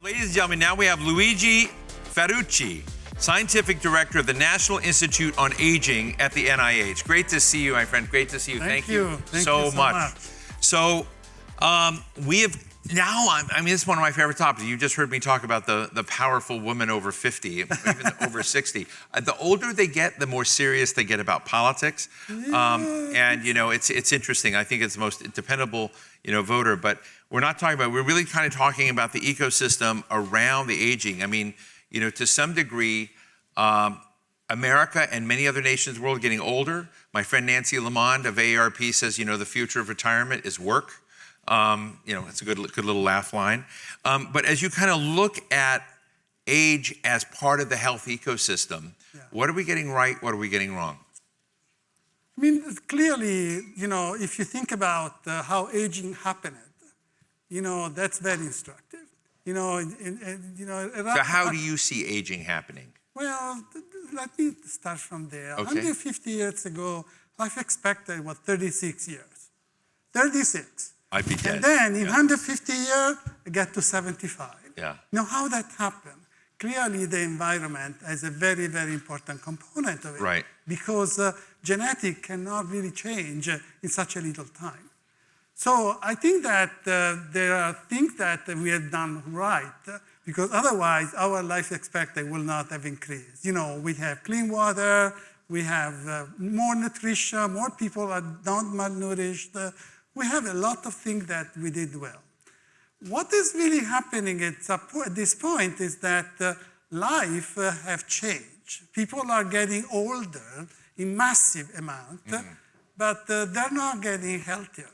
Ladies and gentlemen, now we have Luigi Ferrucci, Scientific Director of the National Institute on Aging at the NIH. Great to see you, my friend. Great to see you. Thank you. Thank you so much. So we have now, I mean, this is one of my favorite topics. You just heard me talk about the powerful woman over 50, even over 60. The older they get, the more serious they get about politics. And, you know, it's interesting. I think it's the most dependable, you know, voter. But we're not talking about, we're really kind of talking about the ecosystem around the aging. I mean, you know, to some degree, America and many other nations in the world are getting older. My friend Nancy Lamond of AARP says, you know, the future of retirement is work. You know, it's a good little laugh line. But as you kind of look at age as part of the health ecosystem, what are we getting right? What are we getting wrong? I mean, clearly, you know, if you think about how aging happened, you know, that's very instructive. You know, so how do you see aging happening? Well, let me start from there. Okay. 150 years ago, life expectancy was 36 years. 36. I'd be dead. And then in 150 years, I get to 75. Yeah. Now, how that happened? Clearly, the environment is a very, very important component of it. Right. Because genetic cannot really change in such a little time. So I think that there are things that we have done right, because otherwise our life expectancy will not have increased. You know, we have clean water, we have more nutrition, more people are not malnourished. We have a lot of things that we did well. What is really happening at this point is that life have changed. People are getting older in massive amount, but they're not getting healthier.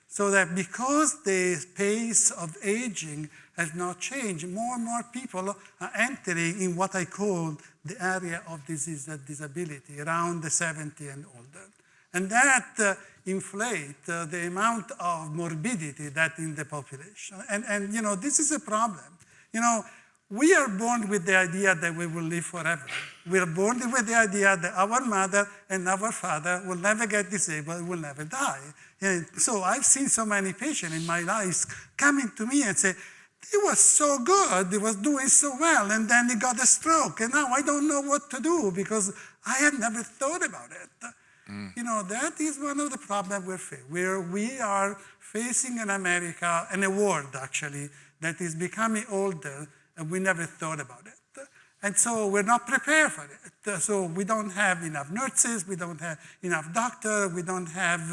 So that because the pace of aging has not changed, more and more people are entering in what I call the area of disease and disability, around the 70 and older. And that inflates the amount of morbidity that in the population. And you know, this is a problem. You know, we are born with the idea that we will live forever. We are born with the idea that our mother and our father will never get disabled, will never die. And so I've seen so many patients in my life coming to me and say, he was so good, he was doing so well, and then he got a stroke, and now I don't know what to do because I had never thought about it. You know, that is one of the problems we're facing, where we are facing in America, and a world actually, that is becoming older, and we never thought about it. And so we're not prepared for it. So we don't have enough nurses, we don't have enough doctors, we don't have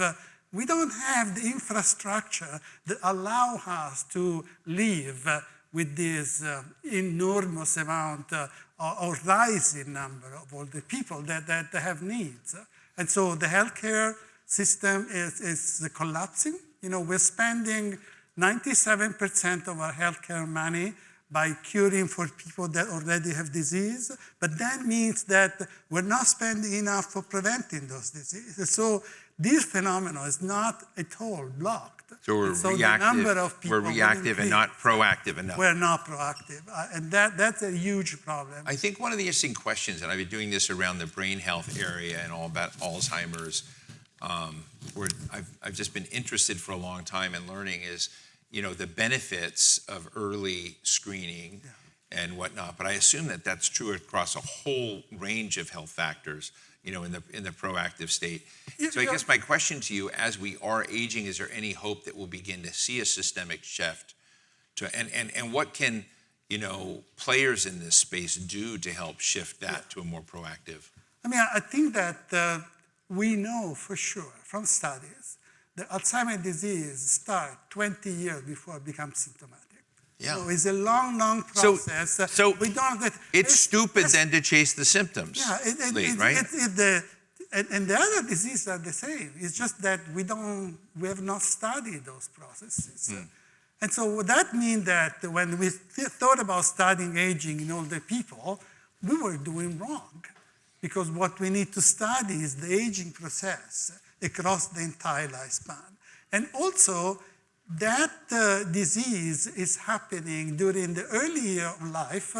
the infrastructure that allow us to live with this enormous amount or rising number of older people that have needs. And so the healthcare system is collapsing. You know, we're spending 97% of our healthcare money by curing for people that already have disease, but that means that we're not spending enough for preventing those diseases. So this phenomenon is not at all blocked. So we're reactive and not proactive enough. We're not proactive, and that's a huge problem. I think one of the interesting questions, and I've been doing this around the brain health area and all about Alzheimer's, where I've just been interested for a long time in learning is, you know, the benefits of early screening and whatnot. But I assume that that's true across a whole range of health factors, you know, in the proactive state. So I guess my question to you, as we are aging, is there any hope that we'll begin to see a systemic shift and what can, you know, players in this space do to help shift that to a more proactive? I mean, I think that we know for sure from studies that Alzheimer's disease starts 20 years before it becomes symptomatic. Yeah. So it's a long, long process. So we don't. It's stupid then to chase the symptoms. Yeah, right? And the other diseases are the same. It's just that we have not studied those processes. And so that means that when we thought about studying aging in older people, we were doing wrong. Because what we need to study is the aging process across the entire lifespan. And also, that disease is happening during the early year of life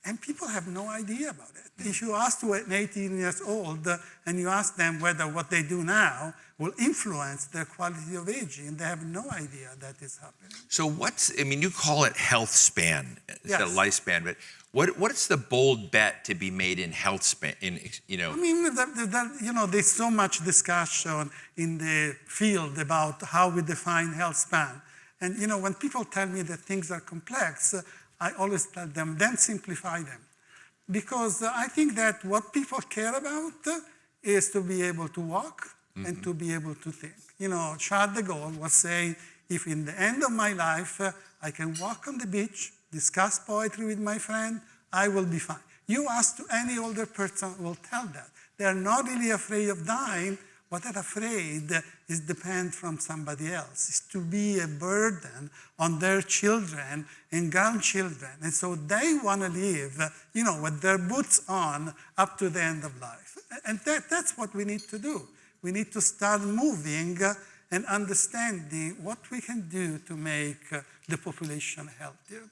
And people have no idea about it. If you ask to an 18 years old and you ask them whether what they do now will influence their quality of aging, they have no idea that is happening. So you call it health span instead of Yes. lifespan, but what's the bold bet to be made in health span? I mean, there's so much discussion in the field about how we define health span. And, when people tell me that things are complex, I always tell them, then simplify them. Because I think that what people care about is to be able to walk and to be able to think. Charles de Gaulle was saying, if in the end of my life I can walk on the beach, discuss poetry with my friend, I will be fine. You ask to any older person will tell that. They are not really afraid of dying. What they're afraid is depend from somebody else, is to be a burden on their children and grandchildren. And so they want to live, with their boots on up to the end of life. And that's what we need to do. We need to start moving and understanding what we can do to make the population healthier.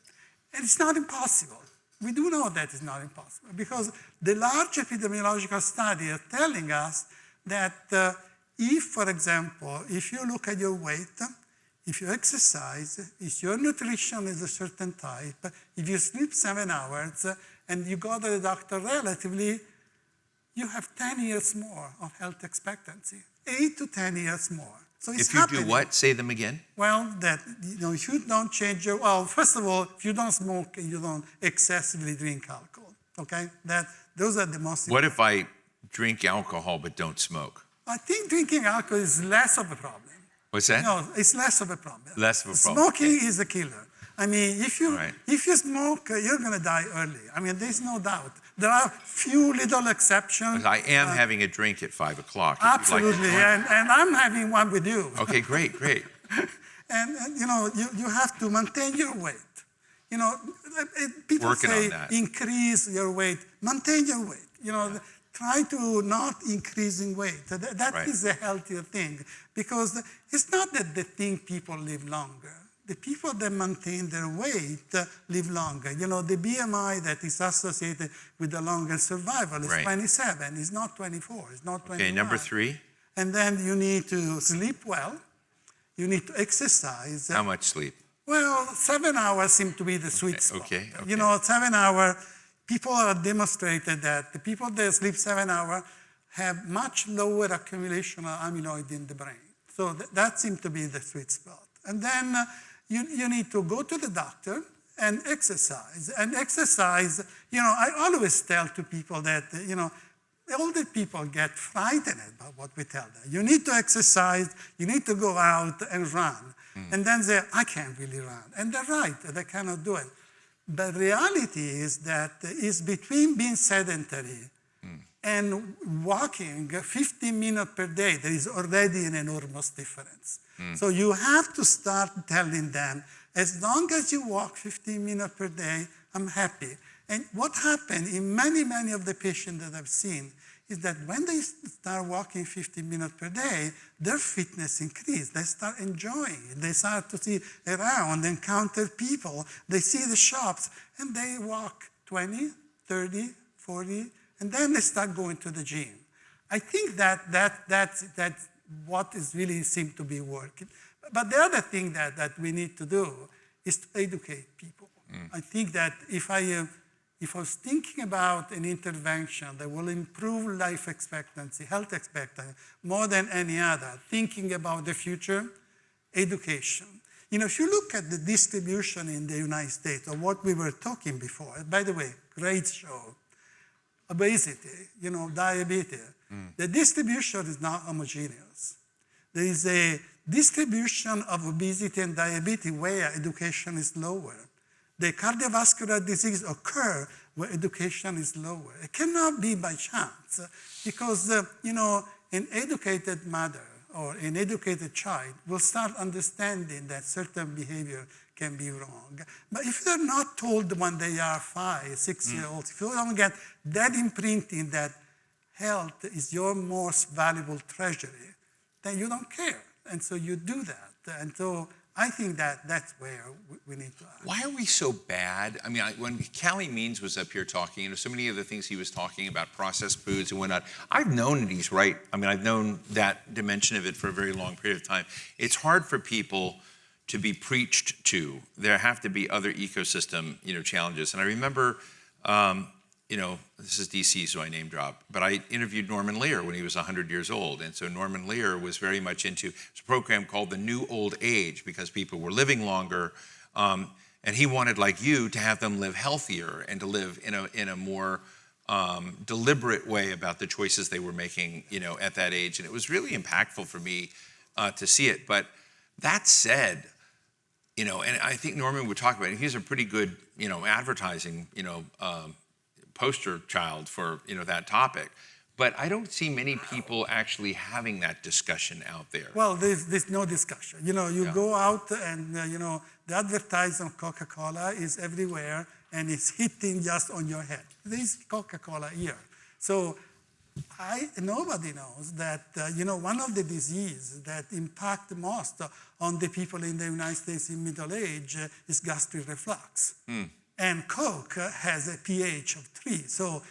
And it's not impossible. We do know that it's not impossible because the large epidemiological studies are telling us that if, for example, if you look at your weight, if you exercise, if your nutrition is a certain type, if you sleep 7 hours and you go to the doctor relatively, you have 10 years more of health expectancy, 8 to 10 years more. So it's If you happening. do what? Say them again. Well, if you don't change first of all, if you don't smoke, you don't excessively drink alcohol, okay? Those are the most What important. if I drink alcohol but don't smoke? I think drinking alcohol is less of a problem. What's that? No, it's less of a problem. Less of a problem. Smoking is a killer. I mean, if you Right. smoke, you're going to die early. I mean, there's no doubt. There are few little exceptions. I am having a drink at 5 o'clock. if you'd like to Absolutely, join. and I'm having one with you. Okay, great. And you have to maintain your weight. People Working on say that. increase your weight, maintain your weight. Try to not increase in weight. That Right. is a healthier thing because it's not that they think people live longer. The people that maintain their weight live longer. The BMI that is associated with the longer survival is Right. 27. It's not 24. It's not 21. Okay, number 3. And then you need to sleep well. You need to exercise. How much sleep? Well, 7 hours seem to be the sweet spot. okay. 7 hours, people have demonstrated that the people that sleep 7 hours have much lower accumulation of amyloid in the brain. So that seems to be the sweet spot. And then you need to go to the doctor and exercise. And exercise, I always tell to people that, older people get frightened about what we tell them. You need to exercise, you need to go out and run. And then they, I can't really run. And they're right, they cannot do it. The reality is that it's between being sedentary and walking 15 minutes per day, there is already an enormous difference. So you have to start telling them, as long as you walk 15 minutes per day, I'm happy. And what happened in many, many of the patients that I've seen is that when they start walking 15 minutes per day, their fitness increases. They start enjoying it. They start to see around, encounter people. They see the shops, and they walk 20, 30, 40, and then they start going to the gym. I think that's what is really seems to be working. But the other thing that we need to do is to educate people. I think that if I was thinking about an intervention that will improve life expectancy, health expectancy, more than any other, thinking about the future, education. If you look at the distribution in the United States of what we were talking before, by the way, great show, obesity, diabetes, the distribution is not homogeneous. There is a distribution of obesity and diabetes where education is lower. The cardiovascular disease occur where education is lower. It cannot be by chance because, an educated mother or an educated child will start understanding that certain behavior can be wrong. But if they're not told when they are 5, 6 years old, if you don't get that imprinting that health is your most valuable treasury, then you don't care. And so you do that. And so I think that that's where we need to act. Why are we so bad? I mean, when Callie Means was up here talking, so many of the things he was talking about, processed foods and whatnot, I've known that he's right. I mean, I've known that dimension of it for a very long period of time. It's hard for people to be preached to. There have to be other ecosystem, challenges. And I remember, this is DC, so I name drop, but I interviewed Norman Lear when he was 100 years old. And so Norman Lear was very much into a program called the New Old Age, because people were living longer. And he wanted, like you, to have them live healthier and to live in a more deliberate way about the choices they were making, at that age. And it was really impactful for me to see it. But that said, and I think Norman would talk about it. He's a pretty good, advertising, poster child for, that topic. But I don't see many people actually having that discussion out there. Well, there's no discussion. You go out and, the advertising of Coca-Cola is everywhere and it's hitting just on your head. There's Coca-Cola here. So nobody knows that, one of the diseases that impact the most on the people in the United States in middle age is gastric reflux. And Coke has a pH of 3. So,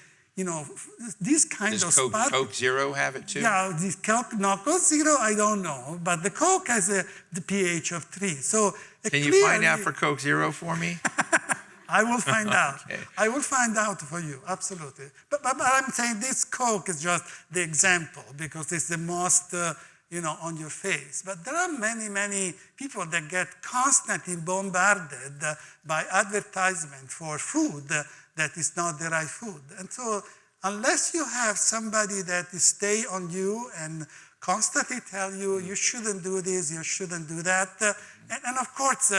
this kind Does of Coke Zero have it too? Yeah, this Coke Zero, I don't know, but the Coke has the pH of 3. So can you find out for Coke Zero for me? I will find out. Okay. I will find out for you, absolutely. But I'm saying this Coke is just the example because it's the most, on your face. But there are many, many people that get constantly bombarded by advertisement for food that is not the right food. And so unless you have somebody that stay on you and constantly tell you, you shouldn't do this, you shouldn't do that. And of course,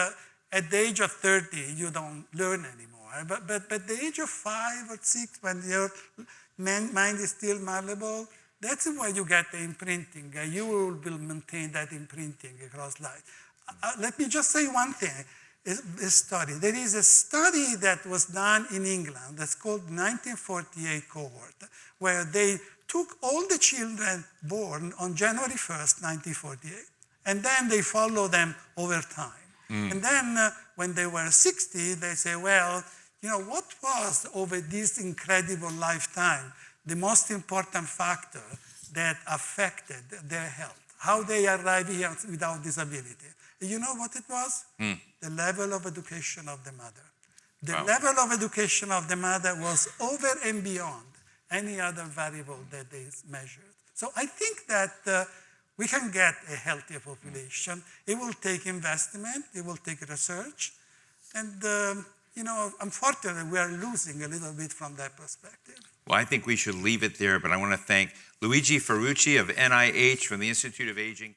at the age of 30, you don't learn anymore. But the age of 5 or 6, when your mind is still malleable, that's where you get the imprinting. You will maintain that imprinting across life. Let me just say one thing. A study. There is a study that was done in England that's called 1948 cohort, where they took all the children born on January 1st, 1948, and then they follow them over time. And then when they were 60, they say, well, what was over this incredible lifetime the most important factor that affected their health, how they arrived here without disability? You know what it was? The level of education of the mother. The level of education of the mother was over and beyond any other variable that they measured. So I think that we can get a healthier population. It will take investment, it will take research, and unfortunately we are losing a little bit from that perspective. Well, I think we should leave it there, but I want to thank Luigi Ferrucci of NIH from the Institute of Aging.